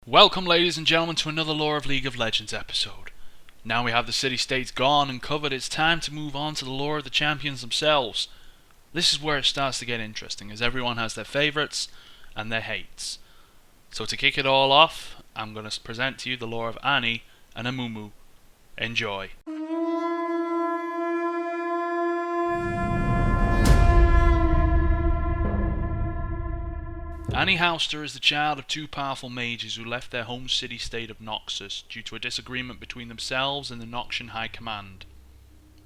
Welcome, ladies and gentlemen, to another Lore of League of Legends episode. Now we have the city-states gone and covered, it's time to move on to the lore of the champions themselves. This is where it starts to get interesting, as everyone has their favourites and their hates. So to kick it all off, I'm going to present to you the lore of Annie and Amumu. Enjoy. Annie Houster is the child of two powerful mages who left their home city-state of Noxus due to a disagreement between themselves and the Noxian High Command.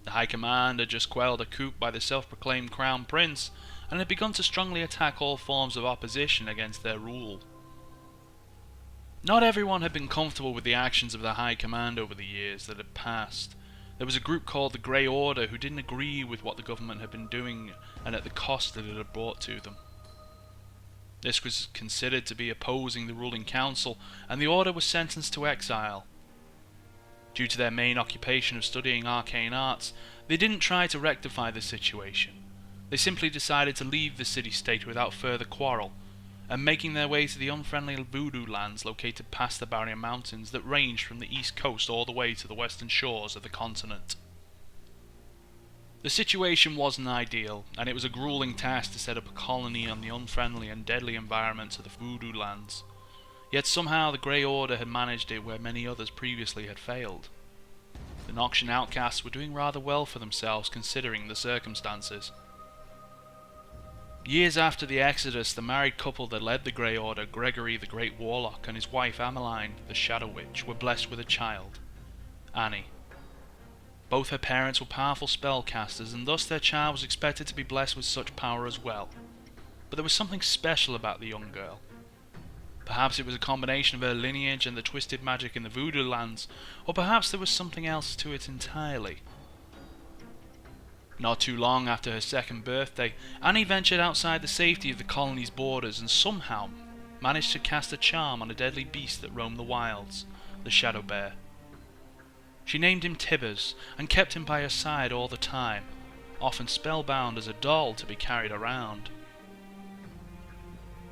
The High Command had just quelled a coup by the self-proclaimed Crown Prince and had begun to strongly attack all forms of opposition against their rule. Not everyone had been comfortable with the actions of the High Command over the years that had passed. There was a group called the Grey Order who didn't agree with what the government had been doing and at the cost that it had brought to them. This was considered to be opposing the ruling council, and the order was sentenced to exile. Due to their main occupation of studying arcane arts, they didn't try to rectify the situation. They simply decided to leave the city-state without further quarrel, and making their way to the unfriendly Voodoo lands located past the barrier mountains that ranged from the east coast all the way to the western shores of the continent. The situation wasn't ideal, and it was a grueling task to set up a colony on the unfriendly and deadly environments of the Voodoo lands. Yet somehow the Grey Order had managed it where many others previously had failed. The Noxian outcasts were doing rather well for themselves considering the circumstances. Years after the Exodus, the married couple that led the Grey Order, Gregory the Great Warlock and his wife Ameline, the Shadow Witch, were blessed with a child, Annie. Both her parents were powerful spellcasters, and thus their child was expected to be blessed with such power as well. But there was something special about the young girl. Perhaps it was a combination of her lineage and the twisted magic in the Voodoo lands, or perhaps there was something else to it entirely. Not too long after her second birthday, Annie ventured outside the safety of the colony's borders and somehow managed to cast a charm on a deadly beast that roamed the wilds, the Shadow Bear. She named him Tibbers, and kept him by her side all the time, often spellbound as a doll to be carried around.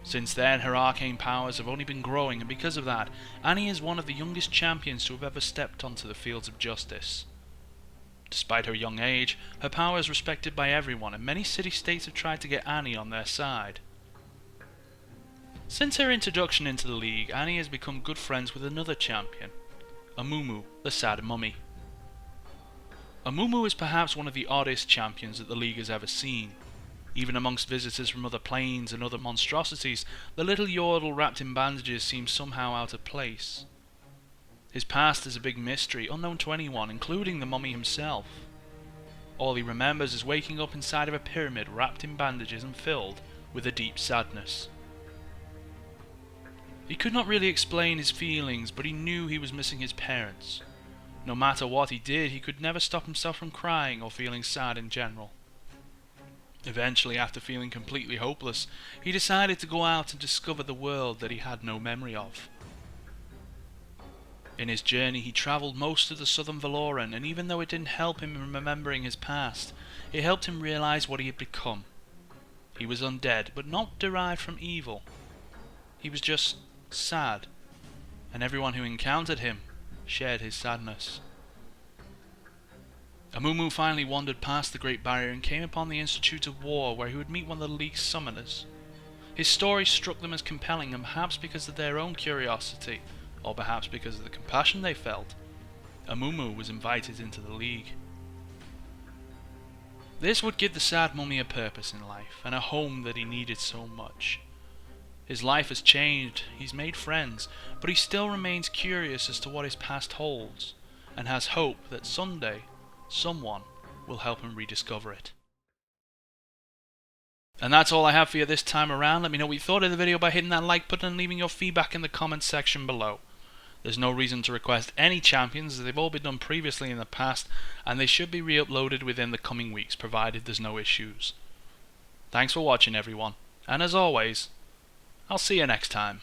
Since then, her arcane powers have only been growing, and because of that, Annie is one of the youngest champions to have ever stepped onto the fields of justice. Despite her young age, her power is respected by everyone, and many city-states have tried to get Annie on their side. Since her introduction into the League, Annie has become good friends with another champion, Amumu, the Sad Mummy. Amumu is perhaps one of the oddest champions that the League has ever seen. Even amongst visitors from other planes and other monstrosities, the little yordle wrapped in bandages seems somehow out of place. His past is a big mystery, unknown to anyone, including the mummy himself. All he remembers is waking up inside of a pyramid wrapped in bandages and filled with a deep sadness. He could not really explain his feelings, but he knew he was missing his parents. No matter what he did, he could never stop himself from crying or feeling sad in general. Eventually, after feeling completely hopeless, he decided to go out and discover the world that he had no memory of. In his journey, he travelled most of the southern Valoran, and even though it didn't help him in remembering his past, it helped him realize what he had become. He was undead, but not derived from evil. He was just sad, and everyone who encountered him shared his sadness. Amumu finally wandered past the Great Barrier and came upon the Institute of War, where he would meet one of the League's summoners. His story struck them as compelling, and perhaps because of their own curiosity, or perhaps because of the compassion they felt, Amumu was invited into the League. This would give the Sad Mummy a purpose in life, and a home that he needed so much. His life has changed, he's made friends, but he still remains curious as to what his past holds, and has hope that someday, someone will help him rediscover it. And that's all I have for you this time around. Let me know what you thought of the video by hitting that like button and leaving your feedback in the comments section below. There's no reason to request any champions, as they've all been done previously in the past, and they should be re-uploaded within the coming weeks, provided there's no issues. Thanks for watching, everyone, and as always, I'll see you next time.